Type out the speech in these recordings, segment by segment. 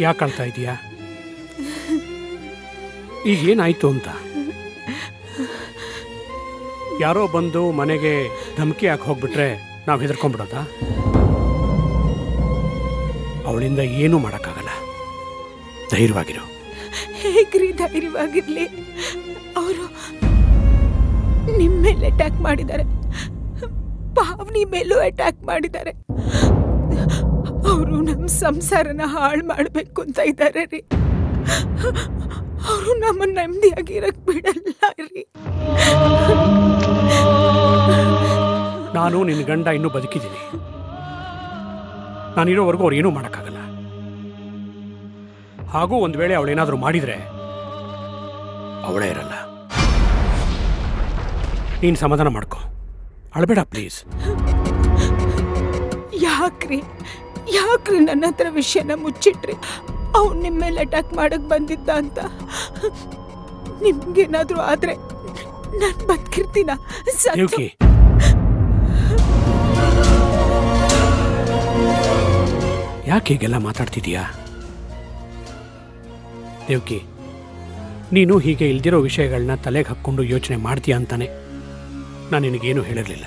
ಯಾಕೆ ಅಳ್ತಾ ಇದೀಯಾ? ಈಗೇನಾಯ್ತು ಅಂತ? ಯಾರೋ ಬಂದು ಮನೆಗೆ ಧಮಕಿ ಹಾಕಿ ಹೋಗ್ಬಿಟ್ರೆ ನಾವು ಹೆದರ್ಕೊಂಡ್ಬಿಡೋದಾ? ಅವಳಿಂದ ಏನೂ ಮಾಡೋಕ್ಕಾಗಲ್ಲ. ಧೈರ್ಯವಾಗಿರು. ಹೇಗ್ರಿ ಧೈರ್ಯವಾಗಿರ್ಲಿ? ಅವರು ನಿಮ್ಮ ಮೇಲೆ ಅಟ್ಯಾಕ್ ಮಾಡಿದ್ದಾರೆ, ಪಾವನಿ ಮೇಲೂ ಅಟ್ಯಾಕ್ ಮಾಡಿದ್ದಾರೆ. ಅವರು ನಮ್ಮ ಸಂಸಾರನ ಹಾಳು ಮಾಡಬೇಕು ಅಂತ ಇದ್ದಾರೆ ರೀ. ಅವರು ನಮ್ಮನ್ನ ನೆಮ್ಮದಿಯಾಗಿರಕ್ ಬಿಡಲ್ಲ ರೀ. ನಾನು ನಿನ್ನ ಗಂಡ ಇನ್ನೂ ಬದುಕಿದ್ದೀನಿ. ನಾನಿರೋವರೆಗೂ ಅವ್ರು ಏನೂ ಮಾಡೋಕ್ಕಾಗಲ್ಲ. ಹಾಗೂ ಒಂದು ವೇಳೆ ಅವಳೇನಾದರೂ ಮಾಡಿದರೆ ಅವಳೇ ಇರಲ್ಲ. ನೀನು ಸಮಾಧಾನ ಮಾಡ್ಕೊ, ಅಳಬೇಡ ಪ್ಲೀಸ್. ಯಾಕ್ರಿ ನನ್ನ ಹತ್ರ ವಿಷಯನ ಮುಚ್ಚಿಟ್ರಿ? ಅವ್ನು ನಿಮ್ಮ ಮೇಲೆ ಅಟ್ಯಾಕ್ ಮಾಡಕ್ ಬಂದಿದ್ದ ಅಂತ. ನಿಮ್ಗೇನಾದ್ರೂ ಆದ್ರೆ ನಾನು ಬದುಕಿರ್ತೀನ? ಯಾಕೆ ಹೀಗೆಲ್ಲ ಮಾತಾಡ್ತಿದೀಯಾ ದೇವ್ಕಿ? ನೀನು ಹೀಗೆ ಇಲ್ದಿರೋ ವಿಷಯಗಳನ್ನ ತಲೆಗೆ ಹಾಕ್ಕೊಂಡು ಯೋಚನೆ ಮಾಡ್ತೀಯ ಅಂತಾನೆ ನಾನು ನಿನಗೇನು ಹೇಳಿರಲಿಲ್ಲ.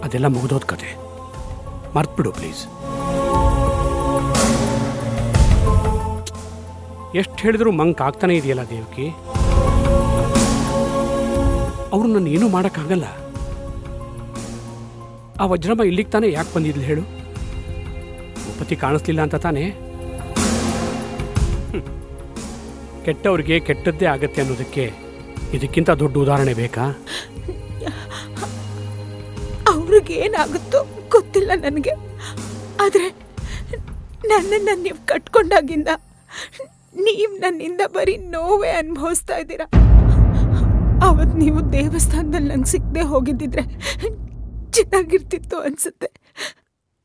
ಅದೆಲ್ಲ ಮುಗಿದೋದ್ ಕತೆ, ಮರ್ತ್ಬಿಡು ಪ್ಲೀಸ್. ಎಷ್ಟು ಹೇಳಿದ್ರು ಮಂಕ್ ಆಗ್ತಾನೆ ಇದೆಯಲ್ಲ ದೇವ್ಕಿ. ಅವರು ನನ್ನ ಏನೂ ಮಾಡೋಕ್ಕಾಗಲ್ಲ. ಆ ವಜ್ರಮ್ಮ ಇಲ್ಲಿಗೆ ತಾನೇ ಯಾಕೆ ಬಂದಿದ್ಲು ಹೇಳು? ಭೂಪತಿ ಕಾಣಿಸ್ಲಿಲ್ಲ ಅಂತ ತಾನೇ? ಕೆಟ್ಟವ್ರಿಗೆ ಕೆಟ್ಟದ್ದೇ ಆಗತ್ತೆ ಅನ್ನೋದಕ್ಕೆ ಇದಕ್ಕಿಂತ ದೊಡ್ಡ ಉದಾಹರಣೆ ಬೇಕಾ? ಅವ್ರಿಗೇನಾಗುತ್ತೋ ಗೊತ್ತಿಲ್ಲ ನನಗೆ. ಆದ್ರೆ ನನ್ನನ್ನು ನೀವು ಕಟ್ಕೊಂಡಾಗಿಂದ ನೀವು ನನ್ನಿಂದ ಬರೀ ನೋವೇ ಅನುಭವಿಸ್ತಾ ಇದ್ದೀರಾ. ಅವತ್ತು ನೀವು ದೇವಸ್ಥಾನದಲ್ಲಿ ನಂಗೆ ಸಿಕ್ಕದೆ ಹೋಗಿದ್ದಿದ್ರೆ ಚೆನ್ನಾಗಿರ್ತಿತ್ತು ಅನ್ಸುತ್ತೆ.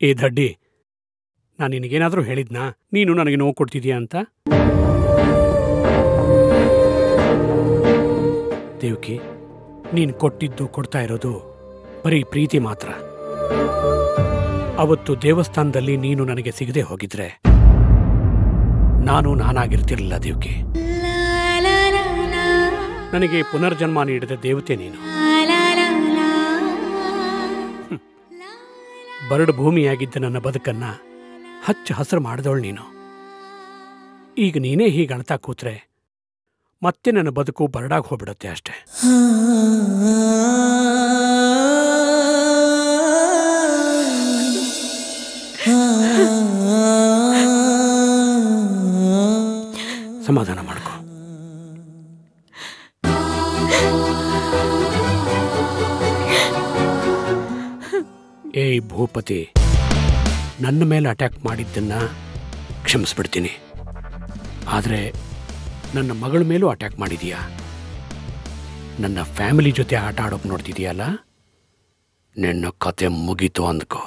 ಏ ದಡ್ಡಿ, ನಾನು ನಿನಗೇನಾದರೂ ಹೇಳಿದ್ನಾ ನೀನು ನನಗೆ ನೋವು ಕೊಡ್ತಿದೀಯಾ ಅಂತ? ದೇವ್ಕಿ, ನೀನು ಕೊಟ್ಟಿದ್ದು ಕೊಡ್ತಾ ಇರೋದು ಬರೀ ಪ್ರೀತಿ ಮಾತ್ರ. ಅವತ್ತು ದೇವಸ್ಥಾನದಲ್ಲಿ ನೀನು ನನಗೆ ಸಿಗದೆ ಹೋಗಿದ್ರೆ ನಾನು ನಾನಾಗಿರ್ತಿರ್ಲಿಲ್ಲ ದೇವ್ಕಿ. ನನಗೆ ಪುನರ್ಜನ್ಮ ನೀಡಿದ ದೇವತೆ ನೀನು. ಬರಡು ಭೂಮಿಯಾಗಿದ್ದ ನನ್ನ ಬದುಕನ್ನ ಹಚ್ಚ ಹಸಿರು ಮಾಡಿದವಳು ನೀನು. ಈಗ ನೀನೇ ಹೀಗೆ ಅಳ್ತಾ ಕೂತ್ರೆ ಮತ್ತೆ ನನ್ನ ಬದುಕು ಬರಡಾಗಿ ಹೋಗ್ಬಿಡುತ್ತೆ ಅಷ್ಟೆ. ಸಮಾಧಾನ ಮಾಡ್ಕೊ. ಏಯ್ ಭೂಪತಿ, ನನ್ನ ಮೇಲೆ ಅಟ್ಯಾಕ್ ಮಾಡಿದ್ದನ್ನ ಕ್ಷಮಿಸ್ಬಿಡ್ತೀನಿ. ಆದರೆ ನನ್ನ ಮಗಳ ಮೇಲೂ ಅಟ್ಯಾಕ್ ಮಾಡಿದೀಯಾ. ನನ್ನ ಫ್ಯಾಮಿಲಿ ಜೊತೆ ಆಟ ಆಡೋಕೆ ನೋಡ್ತಿದೀಯಲ್ಲ, ನಿನ್ನ ಕತೆ ಮುಗೀತು ಅಂದ್ಕೋ.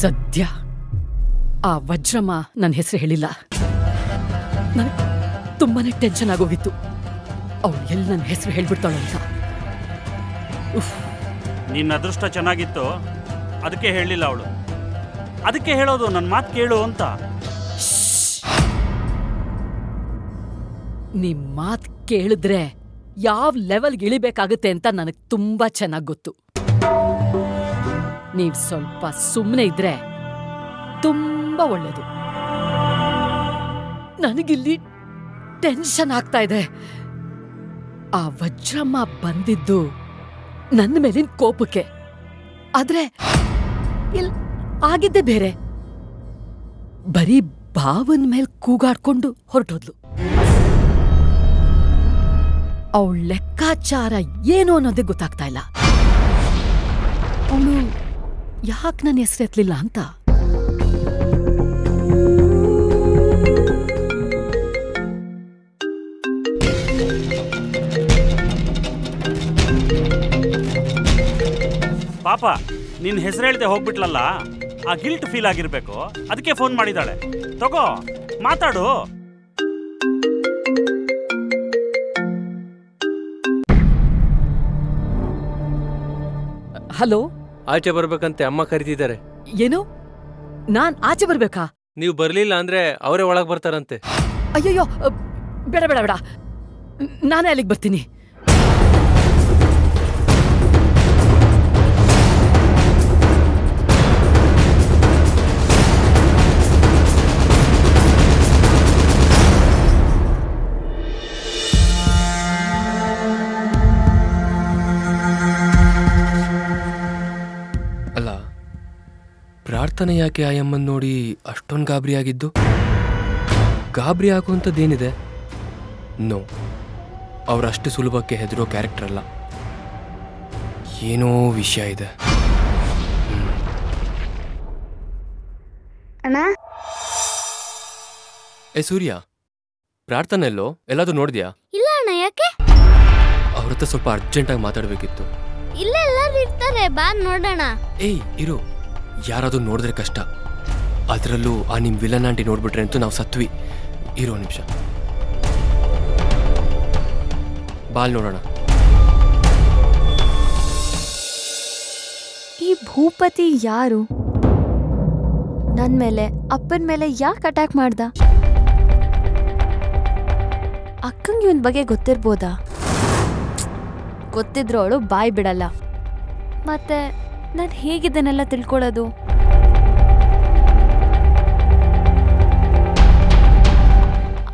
ಸದ್ಯ ಆ ವಜ್ರಮ್ಮ ನನ್ನ ಹೆಸರು ಹೇಳಿಲ್ಲ. ನನಗೆ ತುಂಬಾನೇ ಟೆನ್ಷನ್ ಆಗೋಗಿತ್ತು. ಅವಳು ಎಲ್ಲಿ ನನ್ನ ಹೆಸರು ಹೇಳ್ಬಿಡ್ತಾಳು ಅಂತ. ನಿನ್ನ ಅದೃಷ್ಟ ಚೆನ್ನಾಗಿತ್ತು, ಅದಕ್ಕೆ ಹೇಳಿಲ್ಲ ಅವಳು. ಅದಕ್ಕೆ ಹೇಳೋದು ನನ್ನ ಮಾತು ಕೇಳು ಅಂತ. ನಿಮ್ ಮಾತು ಕೇಳಿದ್ರೆ ಯಾವ ಲೆವೆಲ್ಗೆ ಇಳಿಬೇಕಾಗುತ್ತೆ ಅಂತ ನನಗೆ ತುಂಬಾ ಚೆನ್ನಾಗಿ ಗೊತ್ತು. ನೀವ್ ಸ್ವಲ್ಪ ಸುಮ್ಮನೆ ಇದ್ರೆ ತುಂಬಾ ಒಳ್ಳೇದು. ನನಗಿಲ್ಲಿ ಟೆನ್ಷನ್ ಆಗ್ತಾ ಇದೆ. ಆ ವಜ್ರಮ್ಮ ಬಂದಿದ್ದು ನನ್ನ ಮೇಲಿನ ಕೋಪಕ್ಕೆ, ಆದ್ರೆ ಇಲ್ಲಿ ಆಗಿದ್ದೆ ಬೇರೆ. ಬರೀ ಭಾವನ ಮೇಲೆ ಕೂಗಾಡ್ಕೊಂಡು ಹೊರಟೋದ್ಲು. ಅವಳ ಲೆಕ್ಕಾಚಾರ ಏನು ಅನ್ನೋದೇ ಗೊತ್ತಾಗ್ತಾ ಇಲ್ಲ. ಅವಳು ಯಾಕೆ ನನ್ನ ಹೆಸರು ಎತ್ತಲಿಲ್ಲ ಅಂತ. ಪಾಪ ನಿನ್ನ ಹೆಸರು ಹೇಳ್ದೆ ಹೋಗ್ಬಿಟ್ಲಲ್ಲ, ಆ ಗಿಲ್ಟ್ ಫೀಲ್ ಆಗಿರ್ಬೇಕು, ಅದಕ್ಕೆ ಫೋನ್ ಮಾಡಿದಾಳೆ. ತಗೋ ಮಾತಾಡು. ಹಲೋ, ಆಚೆ ಬರ್ಬೇಕಂತೆ ಅಮ್ಮ ಕರಿತಿದ್ದಾರೆ. ಏನು? ನಾನ್ ಆಚೆ ಬರ್ಬೇಕಾ? ನೀವು ಬರ್ಲಿಲ್ಲ ಅಂದ್ರೆ ಅವರೇ ಒಳಗ್ ಬರ್ತಾರಂತೆ. ಅಯ್ಯಯ್ಯೋ, ಬೇಡ ಬೇಡ ಬೇಡ, ನಾನೇ ಅಲ್ಲಿಗೆ ಬರ್ತೀನಿ. ಅಲ್ಲ, ಪ್ರಾರ್ಥನೆ ಯಾಕೆ ಆಯಮ್ಮನ್ ನೋಡಿ ಅಷ್ಟೊಂದು ಗಾಬರಿ ಆಗಿದ್ದು? ಗಾಬರಿ ಆಗುವಂಥದ್ದೇನಿದೆ? ನೋ, ಅವರಷ್ಟು ಸುಲಭಕ್ಕೆ ಹೆದರೋ ಕ್ಯಾರೆಕ್ಟರ್ ಅಲ್ಲ. ಏನೋ ವಿಷಯ ಇದೆ. ಏ ಸೂರ್ಯ, ಪ್ರಾರ್ಥನೆ ಎಲ್ಲೋ? ಎಲ್ಲಾದ್ರೂ ನೋಡಿದ್ಯಾ? ಇಲ್ಲ ಅಣ್ಣ, ಯಾಕೆ? ಅವ್ರ ಹತ್ರ ಸ್ವಲ್ಪ ಅರ್ಜೆಂಟಾಗಿ ಮಾತಾಡಬೇಕಿತ್ತು. ಇಲ್ಲ, ಎಲ್ಲರೂ ಇರ್ತಾರೆ, ಬಾ ನೋಡೋಣ. ಏಯ್ ಇರು, ಯಾರಾದ್ರೂ ನೋಡಿದ್ರೆ ಕಷ್ಟ. ಅದರಲ್ಲೂ ಆ ನಿಮ್ ವಿಲನ್ ಆಂಟಿ ನೋಡ್ಬಿಟ್ರೆ ಅಂತೂ ನಾವು ಸತ್ವಿ. ಇರೋ ನಿಮಿಷ, ಬಾಲ್ ನೋಡೋಣ. ಈ ಭೂಪತಿ ಯಾರು? ನನ್ ಮೇಲೆ ಅಪ್ಪನ ಮೇಲೆ ಯಾಕೆ ಅಟ್ಯಾಕ್ ಮಾಡ್ದ? ಅಕ್ಕಂಗೆ ಇವನ್ ಬಗ್ಗೆ ಗೊತ್ತಿರ್ಬೋದಾ? ಗೊತ್ತಿದ್ರು ಅವಳು ಬಾಯ್ ಬಿಡಲ್ಲ. ಮತ್ತೆ ನಾನು ಹೇಗಿದ್ದನ್ನೆಲ್ಲ ತಿಳ್ಕೊಳ್ಳೋದು?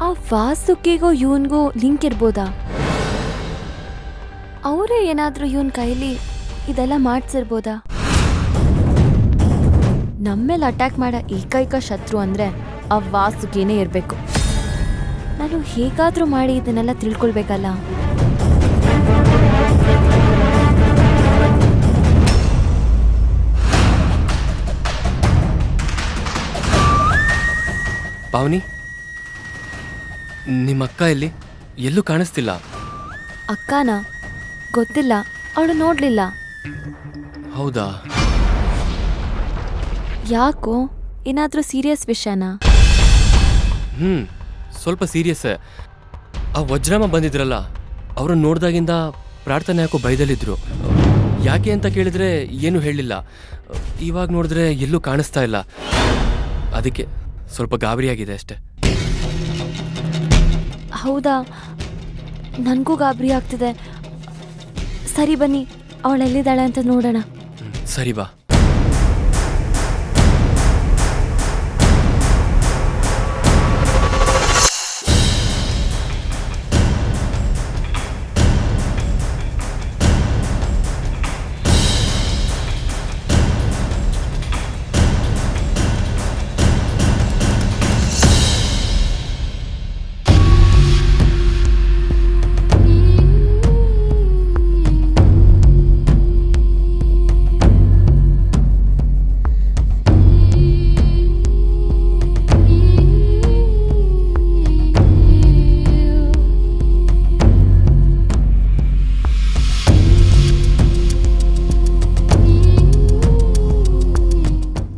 ಆ ವಾಸುಕಿಗೂ ಇವನ್ಗೂ ಲಿಂಕ್ ಇರ್ಬೋದಾ? ಅವರೇ ಏನಾದ್ರೂ ಇವನ್ ಕೈಲಿ ಇದೆಲ್ಲ ಮಾಡ್ಸಿರ್ಬೋದಾ? ನಮ್ಮೇಲೆ ಅಟ್ಯಾಕ್ ಮಾಡೋ ಏಕೈಕ ಶತ್ರು ಅಂದ್ರೆ ಆ ವಾಸುಕಿನೇ ಇರಬೇಕು. ನಾನು ಹೇಗಾದ್ರೂ ಮಾಡಿ ಇದನ್ನೆಲ್ಲ ತಿಳ್ಕೊಳ್ಬೇಕಲ್ಲ. ಪಾವನಿ, ನಿಮ್ಮ ಅಕ್ಕ ಎಲ್ಲಿ? ಎಲ್ಲೂ ಕಾಣಿಸ್ತಿಲ್ಲ. ಅಕ್ಕನ ಗೊತ್ತಿಲ್ಲ, ಅವಳು ನೋಡ್ಲಿಲ್ಲ. ಹೌದಾ? ಯಾಕೋ, ಏನಾದ್ರೂ ಸೀರಿಯಸ್ ವಿಷಯನಾ? ಸ್ವಲ್ಪ ಸೀರಿಯಸ್. ಆ ವಜ್ರಮ್ಮ ಬಂದಿದ್ರಲ್ಲ, ಅವ್ರನ್ನ ನೋಡ್ದಾಗಿಂದ ಪ್ರಾರ್ಥನೆ ಯಾಕೋ ಭಯದಲ್ಲಿದ್ರು. ಯಾಕೆ ಅಂತ ಕೇಳಿದ್ರೆ ಏನು ಹೇಳಿಲ್ಲ. ಇವಾಗ ನೋಡಿದ್ರೆ ಎಲ್ಲೂ ಕಾಣಿಸ್ತಾ ಇಲ್ಲ. ಅದಕ್ಕೆ ಸ್ವಲ್ಪ ಗಾಬರಿಯಾಗಿದೆ ಅಷ್ಟೆ. ಹೌದಾ? ನನಗೂ ಗಾಬರಿ ಆಗ್ತಿದೆ. ಸರಿ ಬನ್ನಿ, ಅವಳೆಲ್ಲಿದ್ದಾಳೆ ಅಂತ ನೋಡೋಣ. ಸರಿ ಬಾ.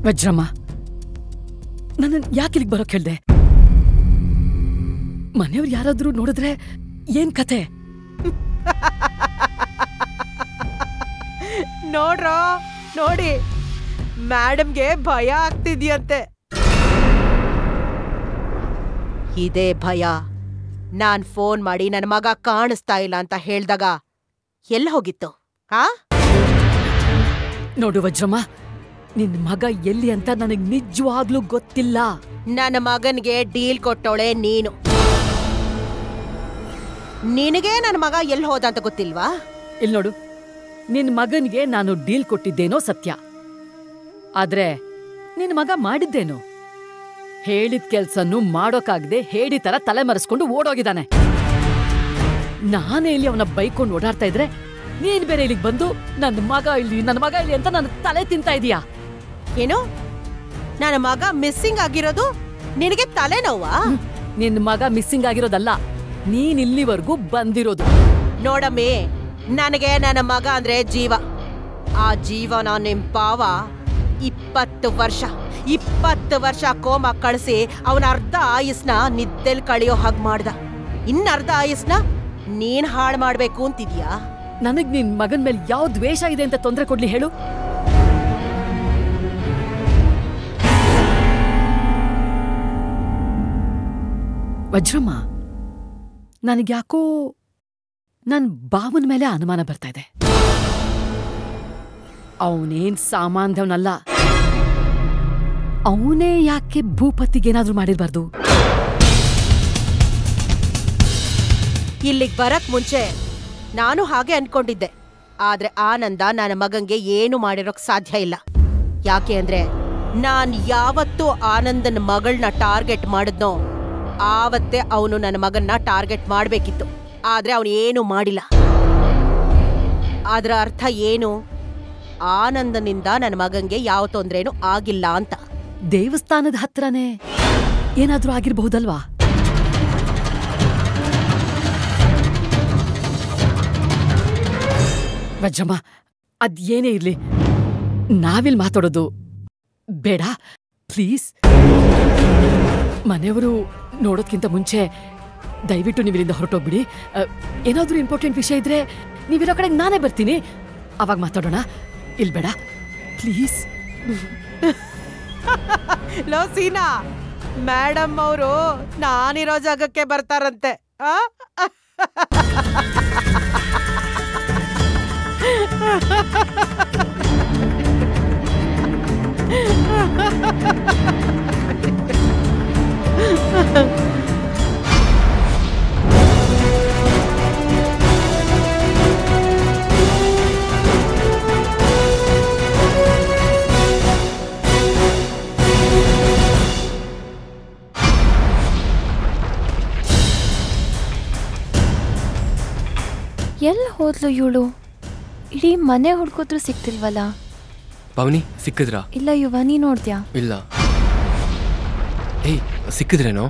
ವಜ್ರಮ್ಮ, ನನ್ನ ಯಾಕೆ ಇಲ್ಲಿಗೆ ಬರೋಕ್ ಹೇಳ್ದೆ? ಮನೆಯವ್ರು ಯಾರಾದ್ರೂ ನೋಡಿದ್ರೆ ಏನ್ ಕತೆ? ನೋಡ್ರೋ, ನೋಡಿ, ಮೇಡಮ್ಗೆ ಭಯ ಆಗ್ತಿದ್ಯಂತೆ. ಇದೇ ಭಯ ನಾನ್ ಫೋನ್ ಮಾಡಿ ನನ್ನ ಮಗ ಕಾಣಿಸ್ತಾ ಇಲ್ಲ ಅಂತ ಹೇಳ್ದಾಗ ಎಲ್ಲಿ ಹೋಗಿತ್ತು? ನೋಡು ವಜ್ರಮ್ಮ, ನಿನ್ ಮಗ ಎಲ್ಲಿ ಅಂತ ನನಗ್ ನಿಜವಾಗ್ಲೂ ಗೊತ್ತಿಲ್ಲ. ನನ್ನ ಮಗನ್ಗೆ ಡೀಲ್ ಕೊಟ್ಟೋಳೆ ನೀನು. ನಿನಗೆ ನನ್ನ ಮಗ ಎಲ್ಲಿ ಹೋದ ಅಂತ ಗೊತ್ತಿಲ್ವಾ? ಇಲ್ಲಿ ನೋಡು, ನಿನ್ ಮಗನ್ಗೆ ನಾನು ಡೀಲ್ ಕೊಟ್ಟಿದ್ದೇನೋ ಸತ್ಯ, ಆದ್ರೆ ನಿನ್ ಮಗ ಮಾಡಿದ್ದೇನು? ಹೇಳಿದ ಕೆಲ್ಸನ್ನು ಮಾಡೋಕಾಗದೆ ಹೇಡಿ ತರ ತಲೆ ಮರೆಸ್ಕೊಂಡು ಓಡೋಗಿದ್ದಾನೆ. ನಾನೇ ಇಲ್ಲಿ ಅವನ ಬೈಕೊಂಡು ಓಡಾಡ್ತಾ ಇದ್ರೆ ನೀನ್ ಬೇರೆ ಇಲ್ಲಿಗೆ ಬಂದು ನನ್ನ ಮಗ ಇಲ್ಲಿ ಅಂತ ನನ್ನ ತಲೆ ತಿಂತಾ ಇದೀಯಾ? ಏನು, ನನ್ನ ಮಗ ಮಿಸ್ಸಿಂಗ್ ಆಗಿರೋದು ನಿನಗೆ ತಲೆನೋವಾ? ನಿನ್ ಮಗ ಮಿಸ್ಸಿಂಗ್ ಆಗಿರೋದಲ್ಲ, ನೀನ್ ಇಲ್ಲಿವರೆಗೂ ಬಂದಿರೋದು. ನೋಡಮ್ಮಿ, ನನಗೆ ನನ್ನ ಮಗ ಅಂದ್ರೆ ಜೀವ. ಆ ಜೀವನ ನಿಮ್ ಪಾವ ಈ 20 ವರ್ಷ ಕೋಮ ಕಳಿಸಿ ಅವನ ಅರ್ಧ ಆಯುಸ್ನ ನಿದ್ದೆಲ್ ಕಳಿಯೋ ಹಾಗೆ ಮಾಡ್ದ. ಇನ್ನರ್ಧ ಆಯುಸ್ನ ನೀನ್ ಹಾಳು ಮಾಡ್ಬೇಕು ಅಂತಿದ್ಯಾ? ನನಗ್ ನಿನ್ ಮಗನ್ ಮೇಲೆ ಯಾವ ದ್ವೇಷ ಇದೆ ಅಂತ ತೊಂದರೆ ಕೊಡ್ಲಿ ಹೇಳು? ವಜ್ರಮ್ಮ, ನನಗ್ಯಾಕೋ ನನ್ ಬಾವನ ಮೇಲೆ ಅನುಮಾನ ಬರ್ತಾ ಇದೆ. ಅವನೇನ್ ಸಾಮಾನ್ಯವನಲ್ಲ. ಅವನೇ ಯಾಕೆ ಭೂಪತಿಗೇನಾದ್ರೂ ಮಾಡಿರ್ಬಾರ್ದು? ಇಲ್ಲಿಗ್ ಬರಕ್ ಮುಂಚೆ ನಾನು ಹಾಗೆ ಅನ್ಕೊಂಡಿದ್ದೆ. ಆದ್ರೆ ಆನಂದ ನನ್ನ ಮಗಂಗೆ ಏನು ಮಾಡಿರೋಕ್ ಸಾಧ್ಯ ಇಲ್ಲ. ಯಾಕೆ ಅಂದ್ರೆ ನಾನ್ ಯಾವತ್ತೂ ಆನಂದನ ಮಗಳನ್ನ ಟಾರ್ಗೆಟ್ ಮಾಡಿದ್ನೋ ಆವತ್ತೇ ಅವನು ನನ್ನ ಮಗನ್ನ ಟಾರ್ಗೆಟ್ ಮಾಡ್ಬೇಕಿತ್ತು. ಆದ್ರೆ ಅವನು ಏನು ಮಾಡಿಲ್ಲ. ಅದರ ಅರ್ಥ ಏನು? ಆನಂದನಿಂದ ನನ್ನ ಮಗಂಗೆ ಯಾವ ತೊಂದ್ರೆನೂ ಆಗಿಲ್ಲ ಅಂತ. ದೇವಸ್ಥಾನದ ಹತ್ರನೇ ಏನಾದ್ರೂ ಆಗಿರ್ಬಹುದಲ್ವಾ? ವಜ್ರಮ್ಮ, ಅದೇನೇ ಇರ್ಲಿ, ನಾವಿಲ್ ಮಾತಾಡೋದು ಬೇಡ ಪ್ಲೀಸ್. ಮನೆಯವರು ನೋಡೋದ್ಕಿಂತ ಮುಂಚೆ ದಯವಿಟ್ಟು ನೀವಿಲ್ಲಿಂದ ಹೊರಟೋಗ್ಬಿಡಿ. ಏನಾದ್ರೂ ಇಂಪಾರ್ಟೆಂಟ್ ವಿಷಯ ಇದ್ರೆ ನೀವಿರೋ ಕಡೆಗೆ ನಾನೇ ಬರ್ತೀನಿ, ಅವಾಗ ಮಾತಾಡೋಣ. ಇಲ್ ಬೇಡ ಪ್ಲೀಸ್. ಲೋ ಸೀನಾ, ಮೇಡಮ್ ಅವರು ನಾನಿರೋ ಜಾಗಕ್ಕೆ ಬರ್ತಾರಂತೆ. ಎಲ್ಲಿ ಹೋದ್ಲು ಇವಳು? ಇಡೀ ಮನೆ ಹುಡ್ಕೋದ್ರು ಸಿಕ್ತಿಲ್ವಲ್ಲ. ಪಾವನಿ, ಸಿಕ್ಕಿದ್ರಾ? ಇಲ್ಲ ಯುವ, ನೀ ನೋಡ್ದ್ಯಾ? ಇಲ್ಲ. ಏಯ್, ಸಿಕ್ಕಿದ್ರೇನೋ?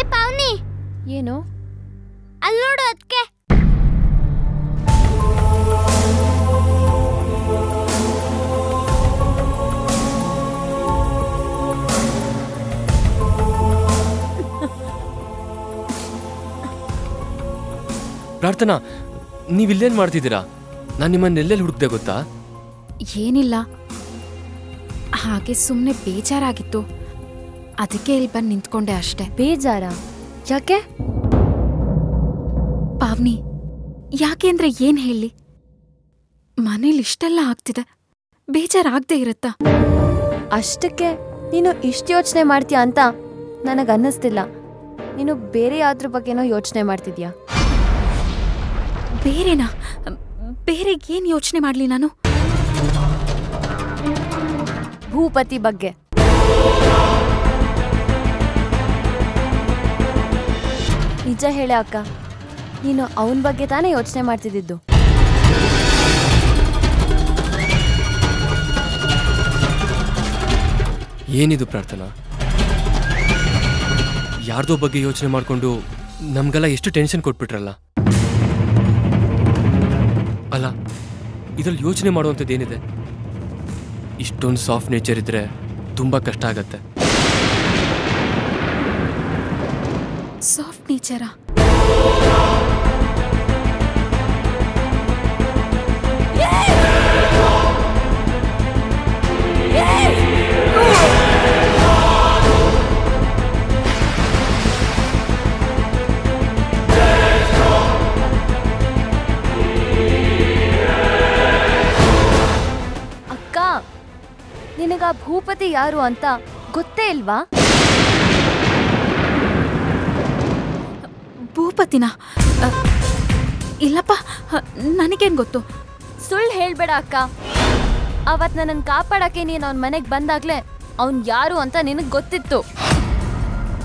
ಏ ಪಾವನಿ, ಏನು? ಅಲ್ಲಿ ನೋಡು ಅದಕ್ಕೆ. ಪ್ರಾರ್ಥನಾ, ನೀವಿಲ್ಲೇನ್ ಮಾಡ್ತಿದ್ದೀರಾ? ನಾನು ನಿಮ್ಮನ್ನ ಎಲ್ಲೆಲ್ಲಿ ಹುಡುಕ್ದೆ ಗೊತ್ತಾ? ಏನಿಲ್ಲ, ಹಾಗೆ ಸುಮ್ಮನೆ ಬೇಜಾರಾಗಿತ್ತು, ಅದಕ್ಕೆ ಇಲ್ಲಿ ಬಂದು ನಿಂತ್ಕೊಂಡೆ ಅಷ್ಟೆ. ಬೇಜಾರ? ಯಾಕೆ? ಪಾವ್ನಿ, ಯಾಕೆ ಅಂದ್ರೆ ಏನ್ ಹೇಳಿ, ಮನೇಲಿ ಇಷ್ಟೆಲ್ಲ ಆಗ್ತಿದೆ, ಬೇಜಾರಾಗದೆ ಇರುತ್ತಾ? ಅಷ್ಟಕ್ಕೆ ನೀನು ಇಷ್ಟು ಯೋಚನೆ ಮಾಡ್ತೀಯ ಅಂತ ನನಗನ್ನಿಸ್ತಿಲ್ಲ. ನೀನು ಬೇರೆ ಯಾವ್ದ್ರ ಬಗ್ಗೆನೋ ಯೋಚನೆ ಮಾಡ್ತಿದ್ಯಾ? ಬೇರೆನಾ? ಬೇರೆ ಏನ್ ಯೋಚನೆ ಮಾಡ್ಲಿ ನಾನು? ಭೂಪತಿ ಬಗ್ಗೆ. ನಿಜ ಹೇಳ ಅಕ್ಕ, ನೀನು ಅವನ ಬಗ್ಗೆ ತಾನೇ ಯೋಚನೆ ಮಾಡ್ತಿದ್ದಿದ್ದು? ಏನಿದು ಪ್ರಾರ್ಥನಾ? ಯಾರ್ದೋ ಬಗ್ಗೆ ಯೋಚನೆ ಮಾಡ್ಕೊಂಡು ನಮ್ಗೆಲ್ಲ ಎಷ್ಟು ಟೆನ್ಷನ್ ಕೊಟ್ಬಿಟ್ರಲ್ಲ. ಅಲ್ಲ, ಇದ್ರಲ್ಲಿ ಯೋಚನೆ ಮಾಡುವಂಥದ್ದೇನಿದೆ? ಇಷ್ಟೊಂದು ಸಾಫ್ಟ್ ನೇಚರ್ ಇದ್ರೆ ತುಂಬಾ ಕಷ್ಟ ಆಗತ್ತೆ. ಸಾಫ್ಟ್ ನೇಚರಾ? ನಿನಗ ಭೂಪತಿ ಯಾರು ಅಂತ ಗೊತ್ತೇ ಇಲ್ವಾ? ಭೂಪತಿನ? ಇಲ್ಲಪ್ಪ, ನನಗೇನ್ ಗೊತ್ತು. ಸುಳ್ಳು ಹೇಳ್ಬೇಡ ಅಕ್ಕ. ಅವತ್ ನನ್ನನ್ನು ಕಾಪಾಡಕ್ಕೆ ನೀನು ಅವನ ಮನೆಗೆ ಬಂದಾಗ್ಲೇ ಅವನ್ ಯಾರು ಅಂತ ನಿನಗೆ ಗೊತ್ತಿತ್ತು.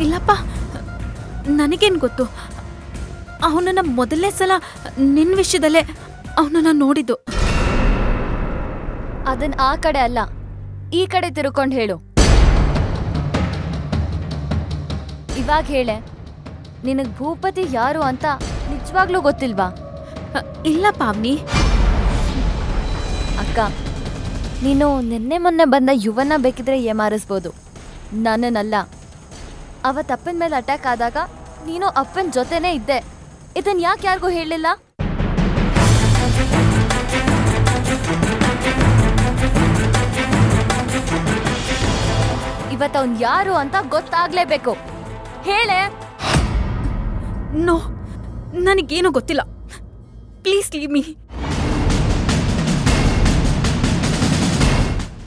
ಇಲ್ಲಪ್ಪ, ನನಗೇನ್ ಗೊತ್ತು. ಅವನನ್ನ ಮೊದಲನೇ ಸಲ ನಿನ್ನ ವಿಷಯದಲ್ಲೇ ಅವನನ್ನ ನೋಡಿದ್ದು. ಅದನ್ ಆ ಕಡೆ ಅಲ್ಲ, ಈ ಕಡೆ ತಿರ್ಕೊಂಡು ಹೇಳು. ಇವಾಗ ಹೇಳೆ, ನಿನಗ್ ಭೂಪತಿ ಯಾರು ಅಂತ ನಿಜವಾಗ್ಲೂ ಗೊತ್ತಿಲ್ವಾ? ಇಲ್ಲ ಪಾವ್ನಿ. ಅಕ್ಕ, ನೀನು ನಿನ್ನೆ ಮೊನ್ನೆ ಬಂದ ಯುವನ ಬೇಕಿದ್ರೆ ಏಮಾರಿಸ್ಬೋದು, ನನ್ನನ್ನಲ್ಲ. ಅವತ್ತು ಅಪ್ಪನ ಮೇಲೆ ಅಟ್ಯಾಕ್ ಆದಾಗ ನೀನು ಅಪ್ಪನ ಜೊತೆನೇ ಇದ್ದೆ. ಇದನ್ ಯಾಕೆ ಯಾರಿಗೂ ಹೇಳಿಲ್ಲ? ಇವತ್ತು ಅವ್ನು ಯಾರು ಅಂತ ಗೊತ್ತಾಗ್ಲೇಬೇಕು. ಹೇಳೆ. ನೋ, ನನಗೇನು ಗೊತ್ತಿಲ್ಲ. Please leave me.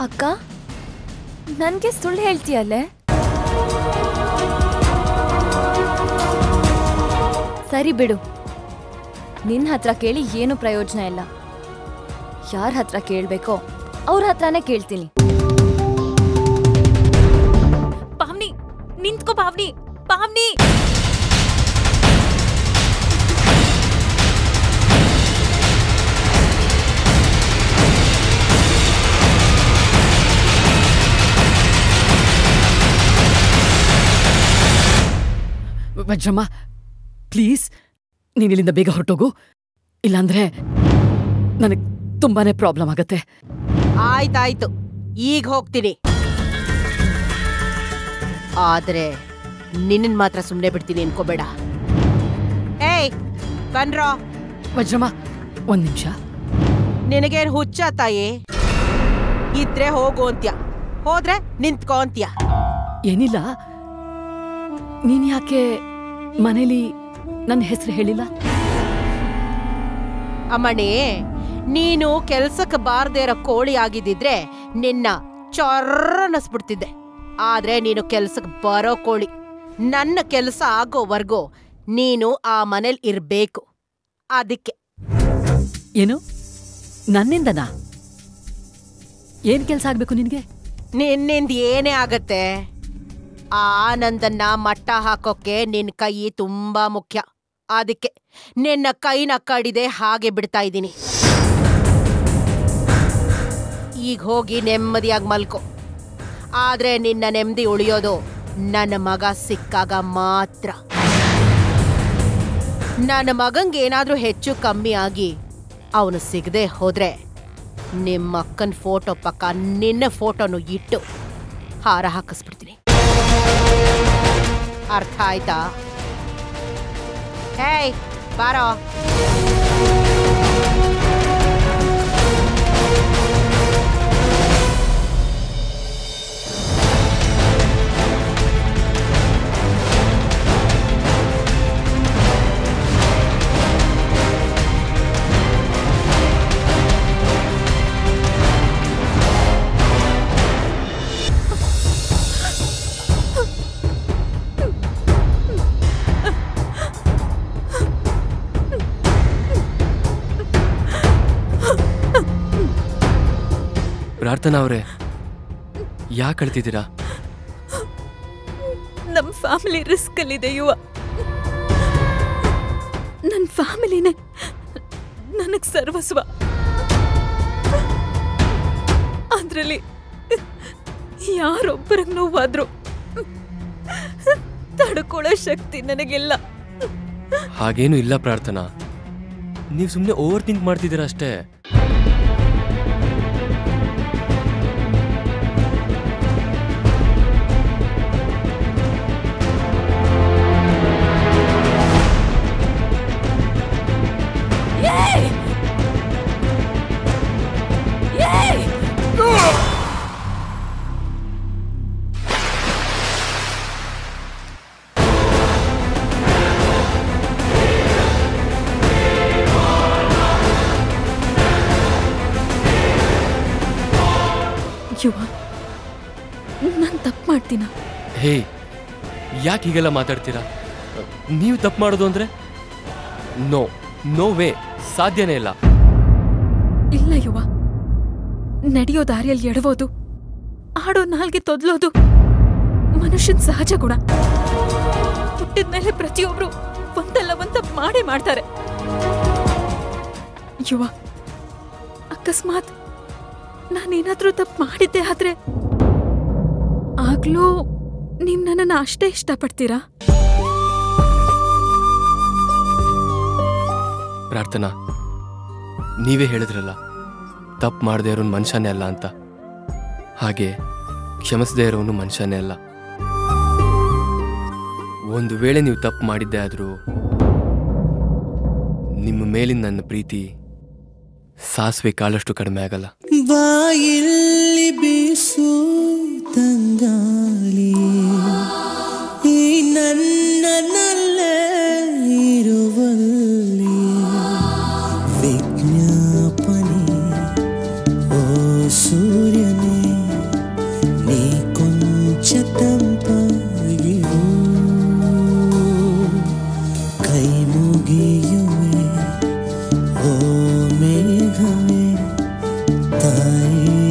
ಅಕ್ಕ, ನನ್ಗೆ ಸುಳ್ಳು ಹೇಳ್ತೀಯಲ್ಲೇ? ಸರಿ ಬಿಡು, ನಿನ್ನ ಹತ್ರ ಕೇಳಿ ಏನು ಪ್ರಯೋಜನ ಇಲ್ಲ. ಯಾರ ಹತ್ರ ಕೇಳಬೇಕೋ ಅವ್ರ ಹತ್ರನೇ ಕೇಳ್ತೀನಿ. ಪಾವ್ನಿ, ನಿಂತ್ಕೋ ಪಾವ್ನಿ. ಪಾವ್ನಿ, ವಜ್ರಮ್ಮ, ಪ್ಲೀಸ್ ನೀನ್ ಇಲ್ಲಿಂದ ಬೇಗ ಹೊರಟೋಗು, ಇಲ್ಲಾಂದ್ರೆ ನನಗೆ ತುಂಬಾನೇ ಪ್ರಾಬ್ಲಮ್ ಆಗತ್ತೆ. ಆಯ್ತಾಯ್ತು, ಈಗ ಹೋಗ್ತೀನಿ. ಆದ್ರೆ ನಿನ್ನ ಮಾತ್ರ ಸುಮ್ಮನೆ ಬಿಡ್ತೀನಿ ಅನ್ಕೋಬೇಡ. ಏಯ್ ಬನ್ರೋ. ವಜ್ರಮ್ಮ, ಒಂದ್ ನಿಮಿಷ. ನಿನಗೇನು ಹುಚ್ಚ ತಾಯಿ? ಇದ್ರೆ ಹೋಗು ಅಂತ್ಯ, ಹೋದ್ರೆ ನಿಂತ್ಕೋ ಅಂತ್ಯ. ಏನಿಲ್ಲ, ನೀನ್ ಯಾಕೆ ಮನೇಲಿ ನನ್ನ ಹೆಸರು ಹೇಳಿಲ್ಲ? ಅಮ್ಮಣಿ, ನೀನು ಕೆಲ್ಸಕ್ಕೆ ಬಾರ್ದೇ ಇರೋ ಕೋಳಿ ಆಗಿದ್ದಿದ್ರೆ ನಿನ್ನ ಚೊರ್ರನ್ನಿಸ್ಬಿಡ್ತಿದ್ದೆ. ಆದ್ರೆ ನೀನು ಕೆಲ್ಸಕ್ಕೆ ಬರೋ ಕೋಳಿ. ನನ್ನ ಕೆಲಸ ಆಗೋವರೆಗೂ ನೀನು ಆ ಮನೇಲಿ ಇರ್ಬೇಕು. ಅದಕ್ಕೆ. ಏನು ನನ್ನಿಂದನಾ? ಏನ್ ಕೆಲ್ಸ ಆಗ್ಬೇಕು ನಿನ್ಗೆ? ನಿನ್ನಿಂದ ಏನೇ ಆಗತ್ತೆ, ಆ ಆನಂದನ್ನ ಮಟ್ಟ ಹಾಕೋಕೆ ನಿನ್ ಕೈ ತುಂಬಾ ಮುಖ್ಯ. ಅದಕ್ಕೆ ನಿನ್ನ ಕೈನ ಕಡಿದೆ ಹಾಗೆ ಬಿಡ್ತಾ ಇದ್ದೀನಿ. ಈಗ ಹೋಗಿ ನೆಮ್ಮದಿಯಾಗಿ ಮಲ್ಕೋ. ಆದ್ರೆ ನಿನ್ನ ನೆಮ್ಮದಿ ಉಳಿಯೋದು ನನ್ನ ಮಗ ಸಿಕ್ಕಾಗ ಮಾತ್ರ. ನನ್ನ ಮಗಂಗೆ ಏನಾದ್ರೂ ಹೆಚ್ಚು ಕಮ್ಮಿ ಆಗಿ ಅವನು ಸಿಗದೆ ಹೋದ್ರೆ ನಿಮ್ಮ ಅಕ್ಕನ ಫೋಟೋ ಪಕ್ಕ ನಿನ್ನ ಫೋಟೋನು ಇಟ್ಟು ಹಾರ ಹಾಕಿಸ್ಬಿಡ್ತೀನಿ. ಅರ್ಥ ಆಯ್ತಾ? ಹೇಯ್ ಬಾರೋ. ಪ್ರಾರ್ಥನಾ ಅವರೇ, ಯಾಕೆ ಅಳ್ತಿದ್ದೀರಾ? ನಮ್ಮ ಫ್ಯಾಮಿಲಿ ರಿಸ್ಕ್ ಅಲ್ಲಿದೆ ಯುವ. ನನ್ನ ಫ್ಯಾಮಿಲಿನೇ ನನಗ್ ಸರ್ವಸ್ವ. ಅದ್ರಲ್ಲಿ ಯಾರೊಬ್ಬರಿಗೆ ನೋವಾದ್ರು ತಡ್ಕೊಳ್ಳೋ ಶಕ್ತಿ ನನಗಿಲ್ಲ. ಹಾಗೇನು ಇಲ್ಲ ಪ್ರಾರ್ಥನಾ, ನೀವು ಸುಮ್ಮನೆ ಓವರ್ ಥಿಂಕ್ ಮಾಡ್ತಿದ್ದೀರಾ ಅಷ್ಟೇ. ಯುವ, ನಾನು ತಪ್ಪು ಮಾಡ್ತೀನ? ಹೇ, ಯಾಕೆ ಹೀಗೆಲ್ಲ ಮಾತಾಡ್ತೀರಾ? ನೀವು ತಪ್ಪು ಮಾಡೋದು ಅಂದ್ರೆ ನೋ ನೋ ವೇ, ಸಾಧ್ಯನೇ ಇಲ್ಲ. ಇಲ್ಲ ಯುವ, ನಡೆಯೋ ದಾರಿಯಲ್ಲಿ ಎಡವೋದು, ಆಡೋ ನಾಲ್ಗೆ ತೊದ್ಲೋದು ಮನುಷ್ಯನ ಸಹಜ ಗುಣ. ಹುಟ್ಟಿದ್ಮೇಲೆ ಪ್ರತಿಯೊಬ್ರು ಒಂದಲ್ಲ ಒಂದ್ ತಪ್ಪು ಮಾಡೇ ಮಾಡ್ತಾರೆ. ಯುವ, ಅಕಸ್ಮಾತ್ ನಾನೇನಾದ್ರೂ ತಪ್ಪು ಮಾಡಿದ್ದೆ ಆದ್ರೆ ಆಗ್ಲೂ ನೀವ್ ನನ್ನನ್ನು ಅಷ್ಟೇ ಇಷ್ಟಪಡ್ತೀರಾ? ಪ್ರಾರ್ಥನಾ, ನೀವೇ ಹೇಳಿದ್ರಲ್ಲ ತಪ್ಪು ಮಾಡದೇ ಇರೋನು ಮನುಷ್ಯನೇ ಅಲ್ಲ ಅಂತ. ಹಾಗೆ ಕ್ಷಮಿಸದೇ ಇರೋನು ಮನುಷ್ಯನೇ ಅಲ್ಲ. ಒಂದು ವೇಳೆ ನೀವು ತಪ್ಪು ಮಾಡಿದ್ದೆ ಆದರೂ ನಿಮ್ಮ ಮೇಲಿನ ನನ್ನ ಪ್ರೀತಿ ಸಾಸಿವೆ ಕಾಳಷ್ಟು ಕಡಿಮೆ ಆಗಲ್ಲ. ಬಾಯಲ್ಲಿ ಬೀಸು ತಂಗಾಳಿ ಈ ನನ್ನಲ್ಲೇ ಇರುವಲ್ಲಿ ವಿಜ್ಞಾಪನೆ ಓ ಸೂರ್ಯನೇ ನೀ ಕೊಂಚ ತಂಪಾಗಿರು ಕೈ ಮುಗಿಯುವೆ ಓ ಮೇಘವೇ ತಾಯಿ